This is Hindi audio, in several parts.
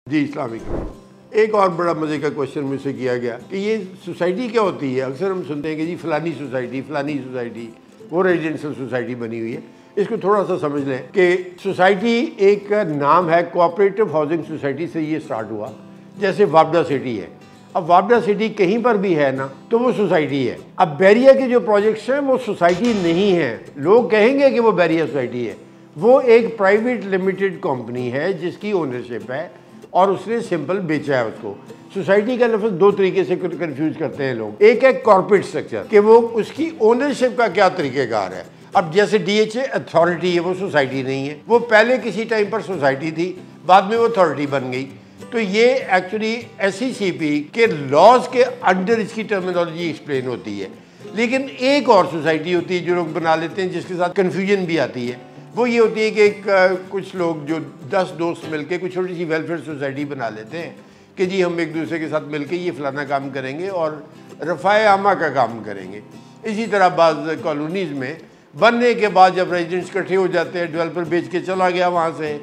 जी अस्सलाम वालेकुम। एक और बड़ा मज़े का क्वेश्चन मुझसे किया गया कि ये सोसाइटी क्या होती है। अक्सर हम सुनते हैं कि जी फलानी सोसाइटी वो रेजिडेंशियल सोसाइटी बनी हुई है। इसको थोड़ा सा समझ लें कि सोसाइटी एक नाम है, कोऑपरेटिव हाउसिंग सोसाइटी से ये स्टार्ट हुआ। जैसे वापडा सिटी है, अब वापडा सिटी कहीं पर भी है ना तो वो सोसाइटी है। अब बैरिया के जो प्रोजेक्ट्स हैं वो सोसाइटी नहीं है, लोग कहेंगे कि वो बैरिया सोसाइटी है। वो एक प्राइवेट लिमिटेड कंपनी है जिसकी ओनरशिप है और उसने सिंपल बेचा है उसको। सोसाइटी का लफ्ज़ दो तरीके से कंफ्यूज करते हैं लोग। एक है कॉर्पोरेट स्ट्रक्चर कि वो उसकी ओनरशिप का क्या तरीकेकार है। अब जैसे डीएचए अथॉरिटी है, वो सोसाइटी नहीं है, वो पहले किसी टाइम पर सोसाइटी थी, बाद में वो अथॉरिटी बन गई। तो ये एक्चुअली एसईसीपी के लॉज के अंडर इसकी टर्मिनोलॉजी एक्सप्लेन होती है। लेकिन एक और सोसाइटी होती है जो लोग बना लेते हैं, जिसके साथ कन्फ्यूजन भी आती है। वो ये होती है कि कुछ लोग जो 10 दोस्त मिलके कुछ छोटी सी वेलफेयर सोसाइटी बना लेते हैं कि जी हम एक दूसरे के साथ मिलके ये फलाना काम करेंगे और रफ़ाए आमा का काम करेंगे। इसी तरह बाज़ कॉलोनीज़ में बनने के बाद जब रेजिडेंट्स इकट्ठे हो जाते हैं, डेवलपर बेच के चला गया वहाँ से,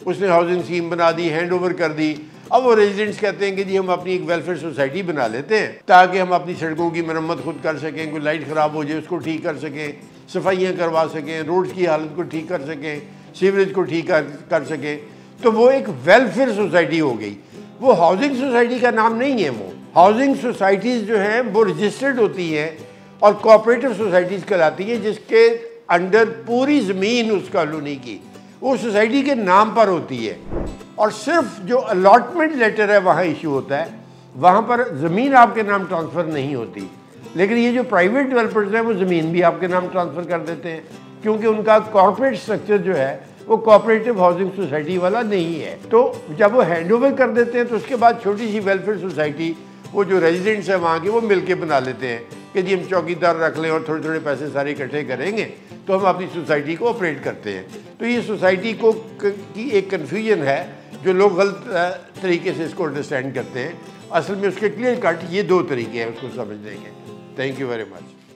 उसने हाउसिंग स्कीम बना दी, हैंड ओवर कर दी। अब वो रेजिडेंट्स कहते हैं कि जी हम अपनी एक वेलफेयर सोसाइटी बना लेते हैं ताकि हम अपनी सड़कों की मरम्मत खुद कर सकें, कोई लाइट ख़राब हो जाए उसको ठीक कर सकें, सफाइयाँ करवा सकें, रोड्स की हालत को ठीक कर सकें, सीवरेज को ठीक कर सकें। तो वो एक वेलफेयर सोसाइटी हो गई। वो हाउसिंग सोसाइटी का नाम नहीं है। वो हाउसिंग सोसाइटीज़ जो हैं वो रजिस्टर्ड होती हैं और कोऑपरेटिव सोसाइटीज़ कहलाती हैं, जिसके अंडर पूरी ज़मीन उस कॉलोनी की वो सोसाइटी के नाम पर होती है और सिर्फ जो अलॉटमेंट लेटर है वहाँ इशू होता है, वहाँ पर ज़मीन आपके नाम ट्रांसफ़र नहीं होती। लेकिन ये जो प्राइवेट डेवलपर्स हैं वो ज़मीन भी आपके नाम ट्रांसफ़र कर देते हैं, क्योंकि उनका कॉर्पोरेट स्ट्रक्चर जो है वो कोऑपरेटिव हाउसिंग सोसाइटी वाला नहीं है। तो जब वो हैंड ओवर कर देते हैं तो उसके बाद छोटी सी वेलफेयर सोसाइटी वो जो रेजिडेंट्स हैं वहाँ के वो मिल के बना लेते हैं कि जी हम चौकीदार रख लें और थोड़े थोड़े पैसे सारे इकट्ठे करेंगे तो हम अपनी सोसाइटी को ऑपरेट करते हैं। तो ये सोसाइटी को की एक कन्फ्यूजन है जो लोग गलत तरीके से इसको अंडरस्टैंड करते हैं। असल में उसके क्लियर कट ये दो तरीके हैं उसको समझने के। Thank you very much.